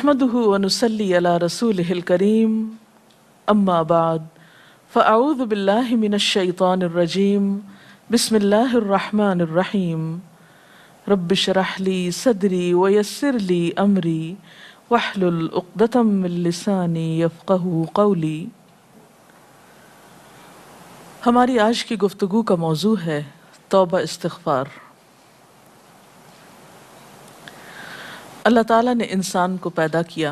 نحمده ونصلي على رسوله الكريم أما بعد فأعوذ بالله من الشيطان الرجيم بسم الله الرحمن الرحيم رب اشرح لي صدري ويسر لي أمري واحلل عقدة من لساني يفقهوا قولي۔ ہماری آج کی گفتگو کا موضوع ہے توبہ استغفار۔ اللہ تعالیٰ نے انسان کو پیدا کیا،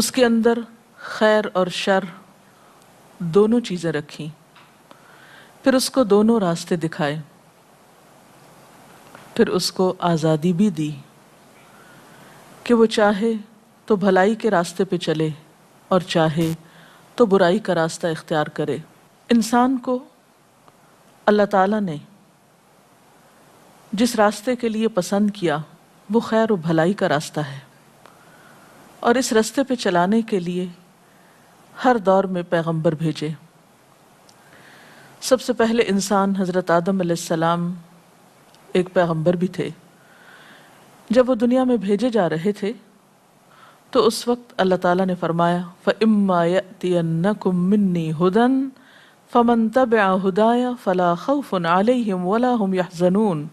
اس کے اندر خیر اور شر دونوں چیزیں رکھیں، پھر اس کو دونوں راستے دکھائے، پھر اس کو آزادی بھی دی کہ وہ چاہے تو بھلائی کے راستے پہ چلے اور چاہے تو برائی کا راستہ اختیار کرے۔ انسان کو اللہ تعالیٰ نے جس راستے کے لیے پسند کیا وہ خیر و بھلائی کا راستہ ہے، اور اس راستے پہ چلانے کے لیے ہر دور میں پیغمبر بھیجے۔ سب سے پہلے انسان حضرت آدم علیہ السلام ایک پیغمبر بھی تھے۔ جب وہ دنیا میں بھیجے جا رہے تھے تو اس وقت اللہ تعالیٰ نے فرمایا فَإِمَّا يَأْتِيَنَّكُم مِّنِّي هُدًى فَمَن تَبِعَ هُدَايَ فَلَا خَوْفٌ عَلَيْهِمْ وَلَا هُمْ يَحْزَنُونَ،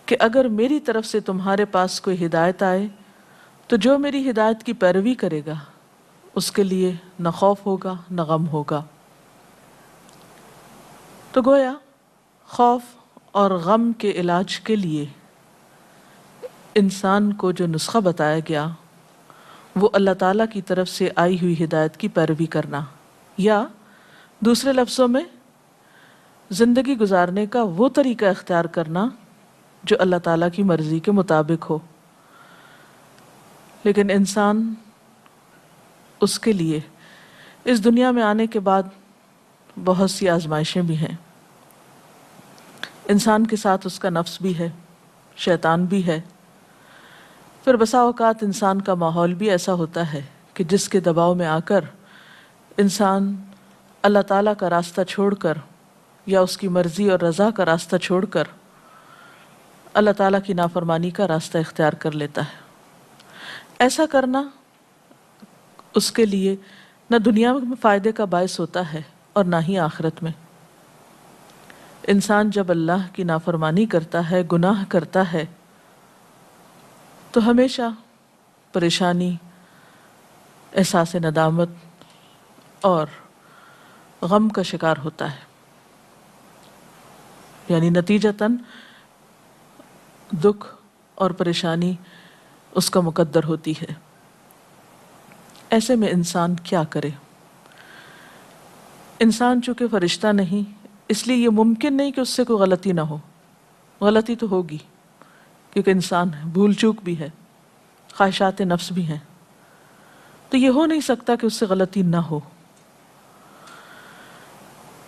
کہ اگر میری طرف سے تمہارے پاس کوئی ہدایت آئے تو جو میری ہدایت کی پیروی کرے گا اس کے لیے نہ خوف ہوگا نہ غم ہوگا۔ تو گویا خوف اور غم کے علاج کے لیے انسان کو جو نسخہ بتایا گیا وہ اللہ تعالیٰ کی طرف سے آئی ہوئی ہدایت کی پیروی کرنا، یا دوسرے لفظوں میں زندگی گزارنے کا وہ طریقہ اختیار کرنا جو اللہ تعالیٰ کی مرضی کے مطابق ہو۔ لیکن انسان اس کے لیے اس دنیا میں آنے کے بعد بہت سی آزمائشیں بھی ہیں۔ انسان کے ساتھ اس کا نفس بھی ہے، شیطان بھی ہے، پھر بسا اوقات انسان کا ماحول بھی ایسا ہوتا ہے کہ جس کے دباؤ میں آ کر انسان اللہ تعالیٰ کا راستہ چھوڑ کر یا اس کی مرضی اور رضا کا راستہ چھوڑ کر اللہ تعالیٰ کی نافرمانی کا راستہ اختیار کر لیتا ہے۔ ایسا کرنا اس کے لیے نہ دنیا میں فائدے کا باعث ہوتا ہے اور نہ ہی آخرت میں۔ انسان جب اللہ کی نافرمانی کرتا ہے، گناہ کرتا ہے، تو ہمیشہ پریشانی، احساس ندامت اور غم کا شکار ہوتا ہے، یعنی نتیجتاً دکھ اور پریشانی اس کا مقدر ہوتی ہے۔ ایسے میں انسان کیا کرے؟ انسان چونکہ فرشتہ نہیں، اس لیے یہ ممکن نہیں کہ اس سے کوئی غلطی نہ ہو۔ غلطی تو ہوگی کیونکہ انسان ہے، بھول چوک بھی ہے، خواہشات نفس بھی ہیں، تو یہ ہو نہیں سکتا کہ اس سے غلطی نہ ہو۔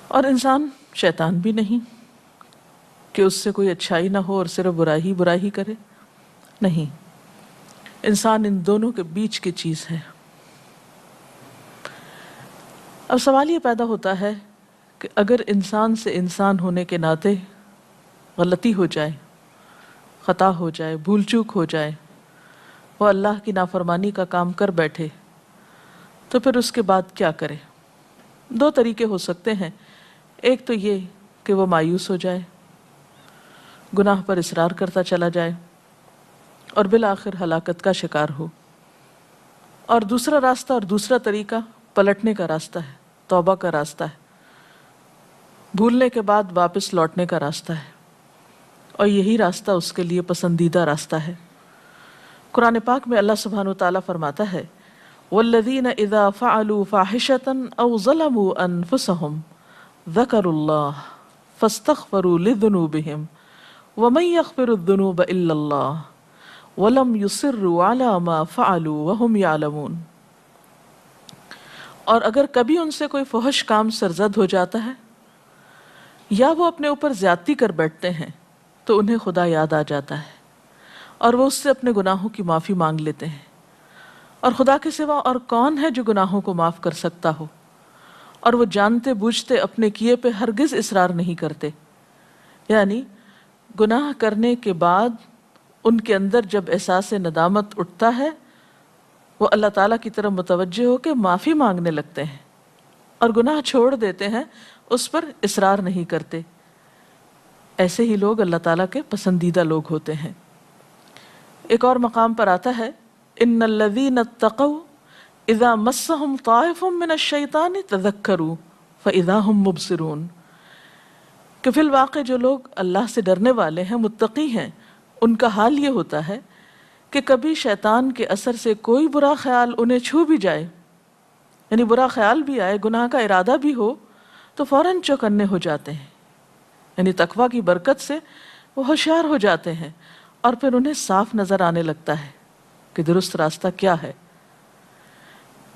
اور انسان شیطان بھی نہیں کہ اس سے کوئی اچھائی نہ ہو اور صرف برائی ہی کرے، نہیں، انسان ان دونوں کے بیچ کی چیز ہے۔ اب سوال یہ پیدا ہوتا ہے کہ اگر انسان سے انسان ہونے کے ناطے غلطی ہو جائے، خطا ہو جائے، بھول چوک ہو جائے، وہ اللہ کی نافرمانی کا کام کر بیٹھے، تو پھر اس کے بعد کیا کرے؟ دو طریقے ہو سکتے ہیں۔ ایک تو یہ کہ وہ مایوس ہو جائے، گناہ پر اصرار کرتا چلا جائے اور بالآخر ہلاکت کا شکار ہو، اور دوسرا راستہ اور دوسرا طریقہ پلٹنے کا راستہ ہے، توبہ کا راستہ ہے، بھولنے کے بعد واپس لوٹنے کا راستہ ہے، اور یہی راستہ اس کے لیے پسندیدہ راستہ ہے۔ قرآن پاک میں اللہ سبحانہ وتعالیٰ فرماتا ہے وَالَّذِينَ إِذَا فَعَلُوا فَاحِشَةً أَوْ ظَلَمُوا أَنفُسَهُمْ ذَكَرُوا اللَّهَ فَاسْتَغْفَرُوا لِذُنُوبِهِمْ وَمَن يَغْفِرُ الذُّنُوبَ إِلَّا اللَّهُ وَلَمْ يُصِرُّوا عَلَى مَا فَعَلُوا وَهُمْ يَعْلَمُونَ۔ اور اگر کبھی ان سے کوئی فحش کام سرزد ہو جاتا ہے یا وہ اپنے اوپر زیادتی کر بیٹھتے ہیں تو انہیں خدا یاد آ جاتا ہے اور وہ اس سے اپنے گناہوں کی معافی مانگ لیتے ہیں، اور خدا کے سوا اور کون ہے جو گناہوں کو معاف کر سکتا ہو، اور وہ جانتے بوجھتے اپنے کیے پہ ہرگز اصرار نہیں کرتے۔ یعنی گناہ کرنے کے بعد ان کے اندر جب احساس ندامت اٹھتا ہے وہ اللہ تعالیٰ کی طرف متوجہ ہو کے معافی مانگنے لگتے ہیں اور گناہ چھوڑ دیتے ہیں، اس پر اصرار نہیں کرتے۔ ایسے ہی لوگ اللہ تعالیٰ کے پسندیدہ لوگ ہوتے ہیں۔ ایک اور مقام پر آتا ہے ان الذین اتقوا اذا مسهم طائف من الشیطان تذکروا فاذا هم مبصرون، کہ فی الواقع جو لوگ اللہ سے ڈرنے والے ہیں، متقی ہیں، ان کا حال یہ ہوتا ہے کہ کبھی شیطان کے اثر سے کوئی برا خیال انہیں چھو بھی جائے، یعنی برا خیال بھی آئے، گناہ کا ارادہ بھی ہو، تو فوراً چوکنے ہو جاتے ہیں، یعنی تقویٰ کی برکت سے وہ ہوشیار ہو جاتے ہیں اور پھر انہیں صاف نظر آنے لگتا ہے کہ درست راستہ کیا ہے۔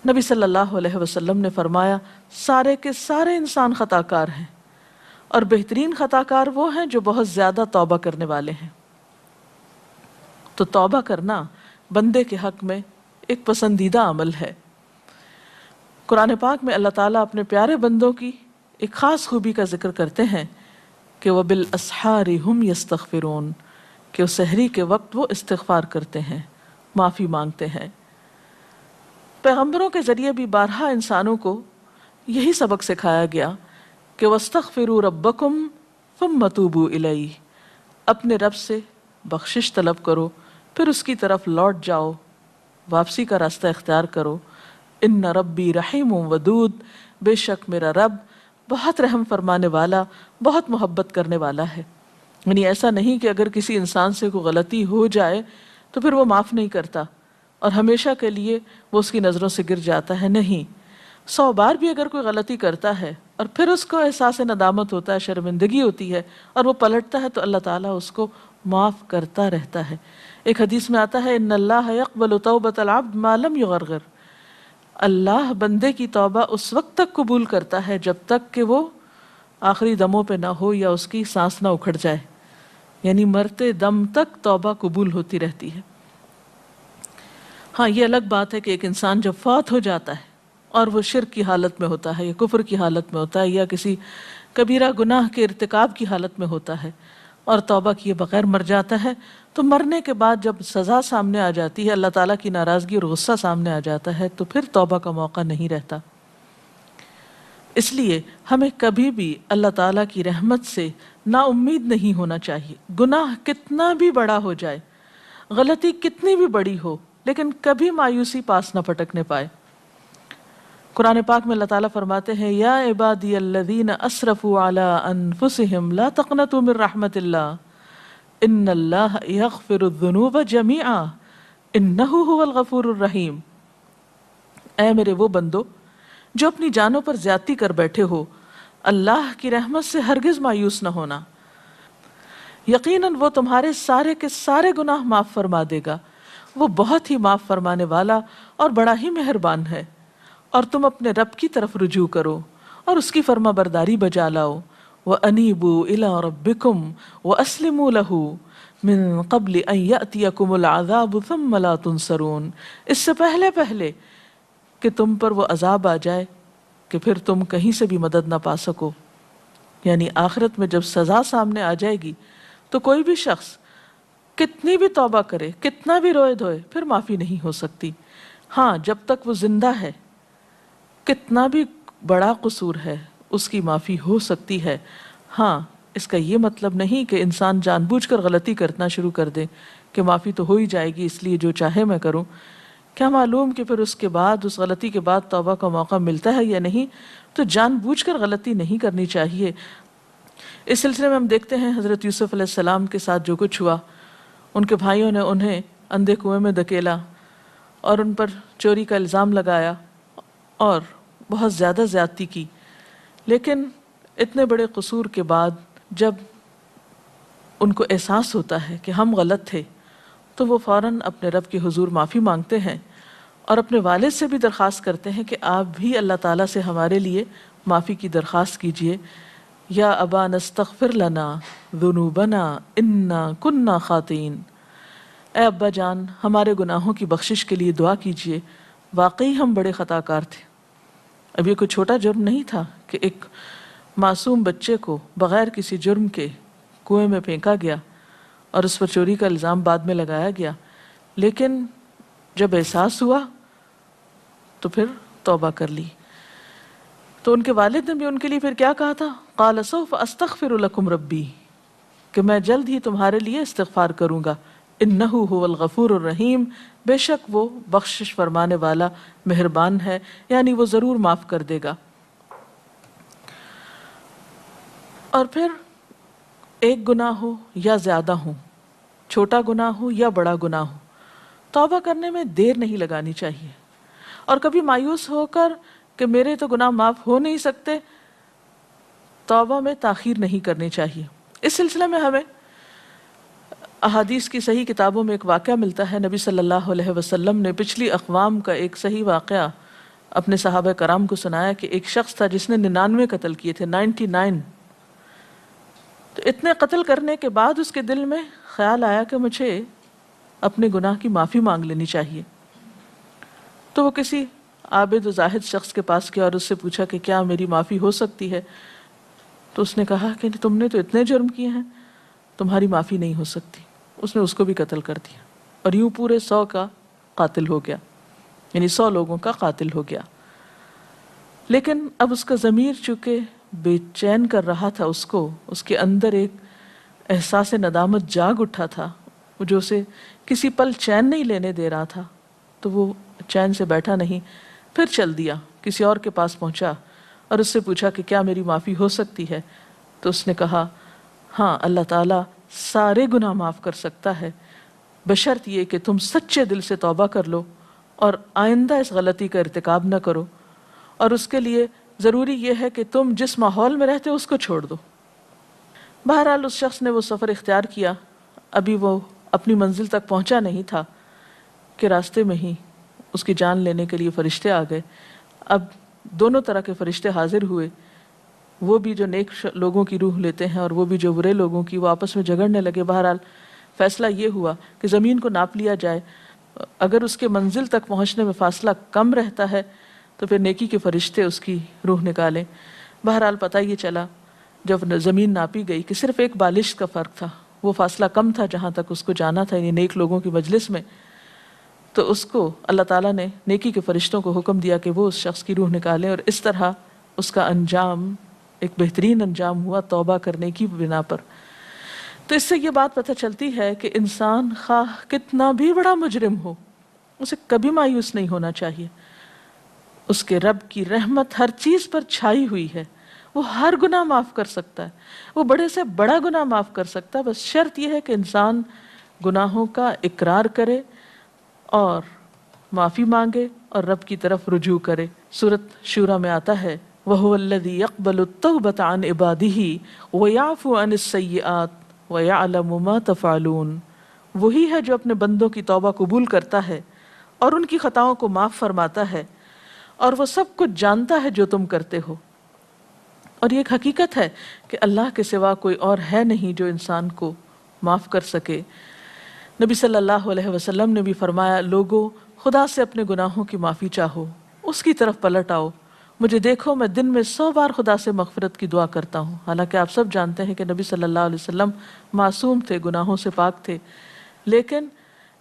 نبی صلی اللہ علیہ وسلم نے فرمایا سارے کے سارے انسان خطا کار ہیں اور بہترین خطا کار وہ ہیں جو بہت زیادہ توبہ کرنے والے ہیں۔ تو توبہ کرنا بندے کے حق میں ایک پسندیدہ عمل ہے۔ قرآن پاک میں اللہ تعالیٰ اپنے پیارے بندوں کی ایک خاص خوبی کا ذکر کرتے ہیں کہ وَبِالْأَسْحَارِ هُمْ يَسْتَغْفِرُونَ، کہ اس سحری کے وقت وہ استغفار کرتے ہیں، معافی مانگتے ہیں۔ پیغمبروں کے ذریعے بھی بارہا انسانوں کو یہی سبق سکھایا گیا کہ وَاسْتَغْفِرُوا رَبَّكُمْ ثُمَّ تُوبُوا إِلَيْهِ، اپنے رب سے بخشش طلب کرو پھر اس کی طرف لوٹ جاؤ، واپسی کا راستہ اختیار کرو۔ ان ربی رحیم ودود، بے شک میرا رب بہت رحم فرمانے والا، بہت محبت کرنے والا ہے۔ یعنی ایسا نہیں کہ اگر کسی انسان سے کوئی غلطی ہو جائے تو پھر وہ معاف نہیں کرتا اور ہمیشہ کے لیے وہ اس کی نظروں سے گر جاتا ہے، نہیں، 100 بار بھی اگر کوئی غلطی کرتا ہے اور پھر اس کو احساس ندامت ہوتا ہے، شرمندگی ہوتی ہے اور وہ پلٹتا ہے تو اللہ تعالیٰ اس کو معاف کرتا رہتا ہے۔ ایک حدیث میں آتا ہے ان اللہ یقبل توبۃ العبد ما لم یغرغر، اللہ بندے کی توبہ اس وقت تک قبول کرتا ہے جب تک کہ وہ آخری دموں پہ نہ ہو یا اس کی سانس نہ اکھڑ جائے، یعنی مرتے دم تک توبہ قبول ہوتی رہتی ہے۔ ہاں یہ الگ بات ہے کہ ایک انسان جب فوت ہو جاتا ہے اور وہ شرک کی حالت میں ہوتا ہے یا کفر کی حالت میں ہوتا ہے یا کسی کبیرہ گناہ کے ارتکاب کی حالت میں ہوتا ہے اور توبہ کیے بغیر مر جاتا ہے، تو مرنے کے بعد جب سزا سامنے آ جاتی ہے، اللہ تعالیٰ کی ناراضگی اور غصہ سامنے آ جاتا ہے، تو پھر توبہ کا موقع نہیں رہتا۔ اس لیے ہمیں کبھی بھی اللہ تعالیٰ کی رحمت سے نا امید نہیں ہونا چاہیے، گناہ کتنا بھی بڑا ہو جائے، غلطی کتنی بھی بڑی ہو، لیکن کبھی مایوسی پاس نہ پٹکنے پائے۔ قرآن پاک میں اللہ تعالیٰ فرماتے ہیں یا عبادی الذین اسرفوا علی انفسہم لا تقنطوا من رحمت اللہ ان اللہ یغفر الذنوب جمیعا انہ هو الغفور الرحیم، اے میرے وہ بندو جو اپنی جانوں پر زیادتی کر بیٹھے ہو، اللہ کی رحمت سے ہرگز مایوس نہ ہونا، یقیناً وہ تمہارے سارے کے سارے گناہ معاف فرما دے گا، وہ بہت ہی معاف فرمانے والا اور بڑا ہی مہربان ہے۔ اور تم اپنے رب کی طرف رجوع کرو اور اس کی فرما برداری بجا لاؤ، وَأَنِيبُوا إِلَىٰ رَبِّكُمْ وَأَسْلِمُوا لَهُ مِن قَبْلِ أَن يَأْتِيَكُمُ الْعَذَابُ ثُمَّ لَا تُنصَرُونَ، اس سے پہلے کہ تم پر وہ عذاب آ جائے کہ پھر تم کہیں سے بھی مدد نہ پا سکو۔ یعنی آخرت میں جب سزا سامنے آ جائے گی تو کوئی بھی شخص کتنی بھی توبہ کرے، کتنا بھی روئے دھوئے، پھر معافی نہیں ہو سکتی۔ ہاں جب تک وہ زندہ ہے کتنا بھی بڑا قصور ہے اس کی معافی ہو سکتی ہے۔ ہاں اس کا یہ مطلب نہیں کہ انسان جان بوجھ کر غلطی کرنا شروع کر دے کہ معافی تو ہو ہی جائے گی اس لیے جو چاہے میں کروں، کیا معلوم کہ پھر اس کے بعد، اس غلطی کے بعد توبہ کا موقع ملتا ہے یا نہیں۔ تو جان بوجھ کر غلطی نہیں کرنی چاہیے۔ اس سلسلے میں ہم دیکھتے ہیں حضرت یوسف علیہ السلام کے ساتھ جو کچھ ہوا، ان کے بھائیوں نے انہیں اندھے کنویں میں دھکیلا اور ان پر چوری کا الزام لگایا اور بہت زیادہ زیادتی کی، لیکن اتنے بڑے قصور کے بعد جب ان کو احساس ہوتا ہے کہ ہم غلط تھے تو وہ فوراً اپنے رب کے حضور معافی مانگتے ہیں اور اپنے والد سے بھی درخواست کرتے ہیں کہ آپ بھی اللہ تعالیٰ سے ہمارے لیے معافی کی درخواست کیجئے۔ یا ابا نستغفر لنا ذنوبنا انا کننا خاطئین، اے ابا جان ہمارے گناہوں کی بخشش کے لیے دعا کیجئے، واقعی ہم بڑے خطا کار تھے۔ اب یہ کوئی چھوٹا جرم نہیں تھا کہ ایک معصوم بچے کو بغیر کسی جرم کے کنویں میں پھینکا گیا اور اس پر چوری کا الزام بعد میں لگایا گیا، لیکن جب احساس ہوا تو پھر توبہ کر لی۔ تو ان کے والد نے بھی ان کے لیے پھر کیا کہا تھا؟ قال سوف استغفر لکم ربی، کہ میں جلد ہی تمہارے لیے استغفار کروں گا، انہ هو الغفور الرحیم، بے شک وہ بخشش فرمانے والا مہربان ہے، یعنی وہ ضرور معاف کر دے گا۔ اور پھر ایک گناہ ہو یا زیادہ ہو، چھوٹا گناہ ہو یا بڑا گناہ ہو، توبہ کرنے میں دیر نہیں لگانی چاہیے، اور کبھی مایوس ہو کر کہ میرے تو گناہ معاف ہو نہیں سکتے، توبہ میں تاخیر نہیں کرنی چاہیے۔ اس سلسلے میں ہمیں احادیث کی صحیح کتابوں میں ایک واقعہ ملتا ہے۔ نبی صلی اللہ علیہ وسلم نے پچھلی اقوام کا ایک صحیح واقعہ اپنے صحابہ کرام کو سنایا کہ ایک شخص تھا جس نے 99 قتل کیے تھے، 99۔ تو اتنے قتل کرنے کے بعد اس کے دل میں خیال آیا کہ مجھے اپنے گناہ کی معافی مانگ لینی چاہیے۔ تو وہ کسی عابد و زاہد شخص کے پاس گیا اور اس سے پوچھا کہ کیا میری معافی ہو سکتی ہے؟ تو اس نے کہا کہ تم نے تو اتنے جرم کیے ہیں، تمہاری معافی نہیں ہو سکتی۔ اس نے اس کو بھی قتل کر دیا، اور یوں پورے 100 کا قاتل ہو گیا، یعنی 100 لوگوں کا قاتل ہو گیا۔ لیکن اب اس کا ضمیر چونکہ بے چین کر رہا تھا، اس کے اندر ایک احساس ندامت جاگ اٹھا تھا، جو اسے کسی پل چین نہیں لینے دے رہا تھا، تو وہ چین سے بیٹھا نہیں، پھر چل دیا، کسی اور کے پاس پہنچا اور اس سے پوچھا کہ کیا میری معافی ہو سکتی ہے؟ تو اس نے کہا ہاں، اللہ تعالیٰ سارے گناہ معاف کر سکتا ہے، بشرط یہ کہ تم سچے دل سے توبہ کر لو اور آئندہ اس غلطی کا ارتکاب نہ کرو، اور اس کے لیے ضروری یہ ہے کہ تم جس ماحول میں رہتے ہو اس کو چھوڑ دو۔ بہرحال اس شخص نے وہ سفر اختیار کیا، ابھی وہ اپنی منزل تک پہنچا نہیں تھا کہ راستے میں ہی اس کی جان لینے کے لیے فرشتے آ گئے۔ اب دونوں طرح کے فرشتے حاضر ہوئے، وہ بھی جو نیک لوگوں کی روح لیتے ہیں اور وہ بھی جو برے لوگوں کی، وہ آپس میں جھگڑنے لگے۔ بہرحال فیصلہ یہ ہوا کہ زمین کو ناپ لیا جائے، اگر اس کے منزل تک پہنچنے میں فاصلہ کم رہتا ہے تو پھر نیکی کے فرشتے اس کی روح نکالیں۔ بہرحال پتہ یہ چلا جب زمین ناپی گئی کہ صرف ایک بالش کا فرق تھا، وہ فاصلہ کم تھا جہاں تک اس کو جانا تھا، یعنی نیک لوگوں کی مجلس میں۔ تو اس کو اللہ تعالیٰ نے نیکی کے فرشتوں کو حکم دیا کہ وہ اس شخص کی روح نکالیں، اور اس طرح اس کا انجام ایک بہترین انجام ہوا توبہ کرنے کی بنا پر۔ تو اس سے یہ بات پتہ چلتی ہے کہ انسان خواہ کتنا بھی بڑا مجرم ہو، اسے کبھی مایوس نہیں ہونا چاہیے۔ اس کے رب کی رحمت ہر چیز پر چھائی ہوئی ہے، وہ ہر گناہ معاف کر سکتا ہے، وہ بڑے سے بڑا گناہ معاف کر سکتا ہے، بس شرط یہ ہے کہ انسان گناہوں کا اقرار کرے اور معافی مانگے اور رب کی طرف رجوع کرے۔ سورۃ شورى میں آتا ہے وَهُوَ الَّذِي يَقْبَلُ التَّوْبَةَ عَنْ عِبَادِهِ وَيَعْفُو عَنِ السَّيِّئَاتِ وَيَعْلَمُ مَا تَفْعَلُونَ، وہی ہے جو اپنے بندوں کی توبہ قبول کرتا ہے اور ان کی خطاؤں کو معاف فرماتا ہے، اور وہ سب کچھ جانتا ہے جو تم کرتے ہو۔ اور یہ ایک حقیقت ہے کہ اللہ کے سوا کوئی اور ہے نہیں جو انسان کو معاف کر سکے۔ نبی صلی اللہ علیہ وسلم نے بھی فرمایا، لوگو خدا سے اپنے گناہوں کی معافی چاہو، اس کی طرف پلٹ آؤ، مجھے دیکھو میں دن میں 100 بار خدا سے مغفرت کی دعا کرتا ہوں۔ حالانکہ آپ سب جانتے ہیں کہ نبی صلی اللہ علیہ وسلم معصوم تھے، گناہوں سے پاک تھے، لیکن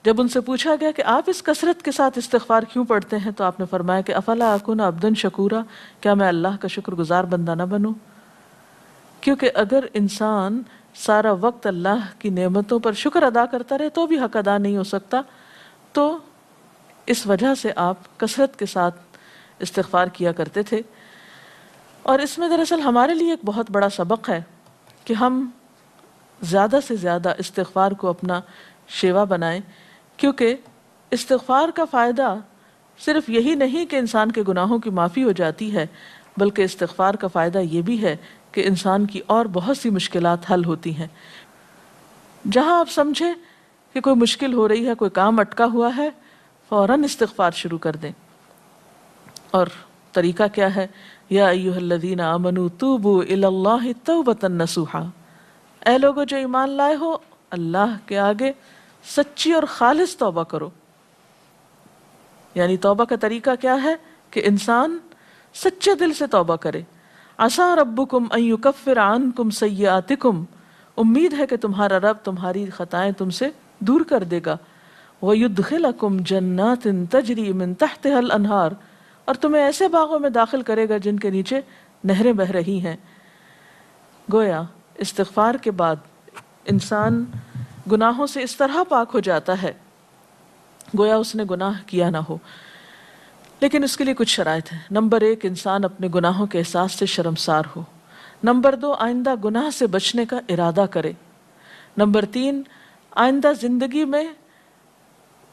جب ان سے پوچھا گیا کہ آپ اس کثرت کے ساتھ استغفار کیوں پڑھتے ہیں، تو آپ نے فرمایا کہ افلا اکون عبدا شکورا، کیا میں اللہ کا شکر گزار بندہ نہ بنوں؟ کیونکہ اگر انسان سارا وقت اللہ کی نعمتوں پر شکر ادا کرتا رہے تو بھی حق ادا نہیں ہو سکتا۔ تو اس وجہ سے آپ کثرت کے ساتھ استغفار کیا کرتے تھے۔ اور اس میں دراصل ہمارے لیے ایک بہت بڑا سبق ہے کہ ہم زیادہ سے زیادہ استغفار کو اپنا شیوا بنائیں، کیونکہ استغفار کا فائدہ صرف یہی نہیں کہ انسان کے گناہوں کی معافی ہو جاتی ہے، بلکہ استغفار کا فائدہ یہ بھی ہے کہ انسان کی اور بہت سی مشکلات حل ہوتی ہیں۔ جہاں آپ سمجھیں کہ کوئی مشکل ہو رہی ہے، کوئی کام اٹکا ہوا ہے، فوراً استغفار شروع کر دیں۔ اور طریقہ کیا ہے؟ یا ایھا الذین آمنوا توبوا الی اللہ توبۃ نصوحا، اے لوگو جو ایمان لائے ہو، اللہ کے آگے سچی اور خالص توبہ کرو۔ یعنی توبہ کا طریقہ کیا ہے کہ انسان سچے دل سے توبہ کرے۔ عسیٰ ربکم ان یکفر عنکم سیئاتکم امید ہے کہ تمہارا رب تمہاری خطائیں تم سے دور کر دے گا. وَيُدْخِلَكُمْ جَنَّاتٍ تَجْرِي مِن تَحْتِهَا الْأَنْهَارُ، اور تمہیں ایسے باغوں میں داخل کرے گا جن کے نیچے نہریں بہہ رہی ہیں. گویا استغفار کے بعد انسان گناہوں سے اس طرح پاک ہو جاتا ہے گویا اس نے گناہ کیا نہ ہو. لیکن اس کے لیے کچھ شرائط ہیں. نمبر 1، انسان اپنے گناہوں کے احساس سے شرمسار ہو. نمبر 2، آئندہ گناہ سے بچنے کا ارادہ کرے. نمبر 3، آئندہ زندگی میں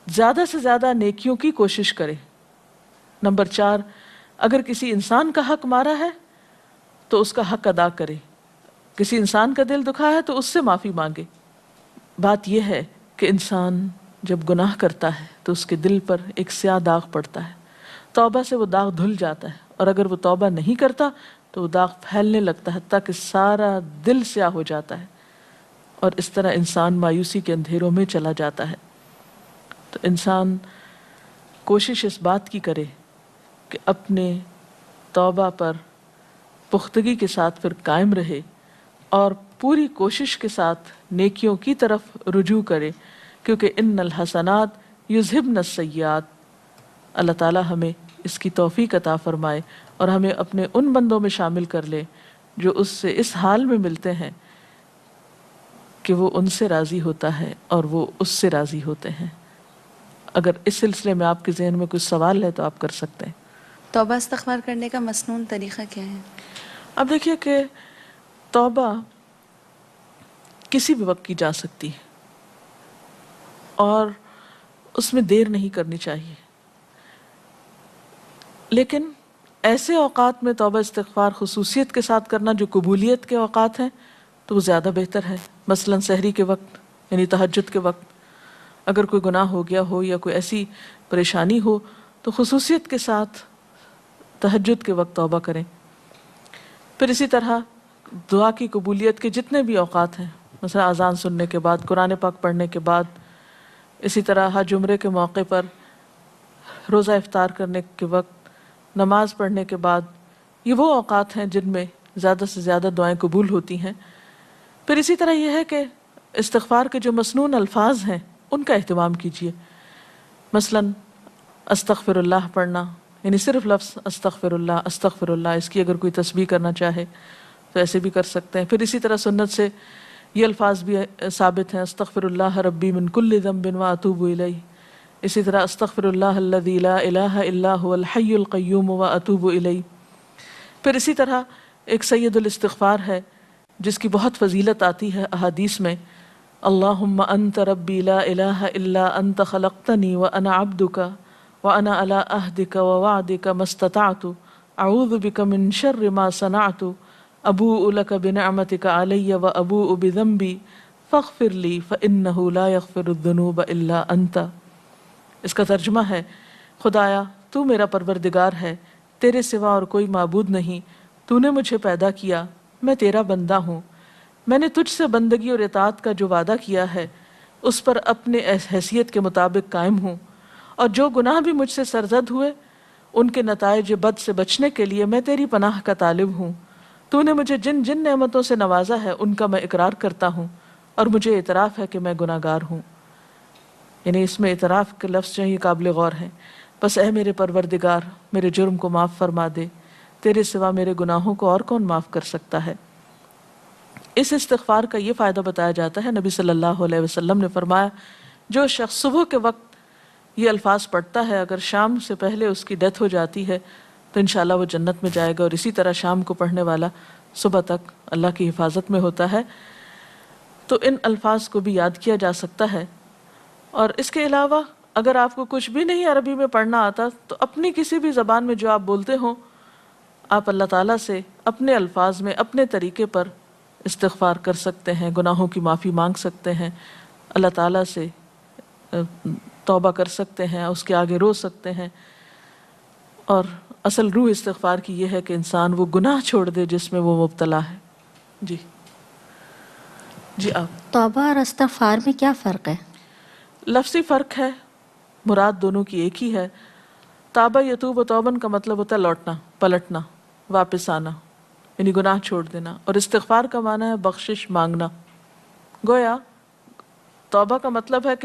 زیادہ سے زیادہ نیکیوں کی کوشش کرے. نمبر 4، اگر کسی انسان کا حق مارا ہے تو اس کا حق ادا کرے. کسی انسان کا دل دکھا ہے تو اس سے معافی مانگے. بات یہ ہے کہ انسان جب گناہ کرتا ہے تو اس کے دل پر ایک سیاہ داغ پڑتا ہے. توبہ سے وہ داغ دھل جاتا ہے، اور اگر وہ توبہ نہیں کرتا تو وہ داغ پھیلنے لگتا ہے حتیٰ کہ سارا دل سیاہ ہو جاتا ہے، اور اس طرح انسان مایوسی کے اندھیروں میں چلا جاتا ہے. تو انسان کوشش اس بات کی کرے کہ اپنے توبہ پر پختگی کے ساتھ پھر قائم رہے اور پوری کوشش کے ساتھ نیکیوں کی طرف رجوع کرے، کیونکہ ان الحسنات یذہبن السیئات. اللہ تعالی ہمیں اس کی توفیق عطا فرمائے اور ہمیں اپنے ان بندوں میں شامل کر لے جو اس سے اس حال میں ملتے ہیں کہ وہ ان سے راضی ہوتا ہے اور وہ اس سے راضی ہوتے ہیں. اگر اس سلسلے میں آپ کے ذہن میں کچھ سوال ہے تو آپ کر سکتے ہیں. توبہ استغفار کرنے کا مسنون طریقہ کیا ہے؟ اب دیکھیے کہ توبہ کسی بھی وقت کی جا سکتی ہے اور اس میں دیر نہیں کرنی چاہیے، لیکن ایسے اوقات میں توبہ استغفار خصوصیت کے ساتھ کرنا جو قبولیت کے اوقات ہیں تو وہ زیادہ بہتر ہے. مثلا سحری کے وقت، یعنی تہجد کے وقت اگر کوئی گناہ ہو گیا ہو یا کوئی ایسی پریشانی ہو تو خصوصیت کے ساتھ تہجد کے وقت توبہ کریں. پھر اسی طرح دعا کی قبولیت کے جتنے بھی اوقات ہیں، مثلا اذان سننے کے بعد، قرآن پاک پڑھنے کے بعد، اسی طرح حج عمرے کے موقع پر، روزہ افطار کرنے کے وقت، نماز پڑھنے کے بعد، یہ وہ اوقات ہیں جن میں زیادہ سے زیادہ دعائیں قبول ہوتی ہیں. پھر اسی طرح یہ ہے کہ استغفار کے جو مسنون الفاظ ہیں ان کا اہتمام کیجیے. مثلا استغفر اللہ پڑھنا، یعنی صرف لفظ استغفر اللہ، اس کی اگر کوئی تسبیح کرنا چاہے تو ایسے بھی کر سکتے ہیں. پھر اسی طرح سنت سے یہ الفاظ بھی ثابت ہیں، استغفر اللہ ربی من کل ذنب واتوب الیہ. اسی طرح استغفر اللہ الذی لا الہ الا هو الحی القیوم واتوب الیہ. پھر اسی طرح ایک سید الاستغفار ہے جس کی بہت فضیلت آتی ہے احادیث میں، اللہم انت ربی لا الہ الا انت خلقتنی وانا عبدک وانا علی عہدک ووعدک ما استطعت اعوذ بک من شر ما صنعت ابوء لک بنعمتک علی وابوء بذنبی فاغفر لی فانہ لا یغفر الذنوب الا انت. اس کا ترجمہ ہے، خدایا تو میرا پروردگار ہے، تیرے سوا اور کوئی معبود نہیں، تو نے مجھے پیدا کیا، میں تیرا بندہ ہوں، میں نے تجھ سے بندگی اور اطاعت کا جو وعدہ کیا ہے اس پر اپنے حیثیت کے مطابق قائم ہوں، اور جو گناہ بھی مجھ سے سرزد ہوئے ان کے نتائج بد سے بچنے کے لیے میں تیری پناہ کا طالب ہوں. تو نے مجھے جن جن نعمتوں سے نوازا ہے ان کا میں اقرار کرتا ہوں اور مجھے اعتراف ہے کہ میں گناہ گار ہوں. یعنی اس میں اعتراف کے لفظ جو ہیں یہ قابل غور ہیں. بس اے میرے پروردگار میرے جرم کو معاف فرما دے، تیرے سوا میرے گناہوں کو اور کون معاف کر سکتا ہے. اس استغفار کا یہ فائدہ بتایا جاتا ہے، نبی صلی اللہ علیہ وسلم نے فرمایا جو شخص صبح کے وقت یہ الفاظ پڑھتا ہے اگر شام سے پہلے اس کی ڈیتھ ہو جاتی ہے تو انشاءاللہ وہ جنت میں جائے گا، اور اسی طرح شام کو پڑھنے والا صبح تک اللہ کی حفاظت میں ہوتا ہے. تو ان الفاظ کو بھی یاد کیا جا سکتا ہے. اور اس کے علاوہ اگر آپ کو کچھ بھی نہیں عربی میں پڑھنا آتا تو اپنی کسی بھی زبان میں جو آپ بولتے ہوں آپ اللہ تعالیٰ سے اپنے الفاظ میں اپنے طریقے پر استغفار کر سکتے ہیں، گناہوں کی معافی مانگ سکتے ہیں، اللہ تعالیٰ سے توبہ کر سکتے ہیں، اس کے آگے رو سکتے ہیں. اور اصل روح استغفار کی یہ ہے کہ انسان وہ گناہ چھوڑ دے جس میں وہ مبتلا ہے. جی آپ. توبہ اور استغفار میں کیا فرق ہے؟ لفظی فرق ہے، مراد دونوں کی ایک ہی ہے. تابہ یتوب و توبن کا مطلب ہوتا ہے لوٹنا، پلٹنا، واپس آنا، یعنی گناہ چھوڑ دینا. اور استغفار کا معنی ہے بخشش مانگنا. گویا توبہ کا مطلب ہے کہ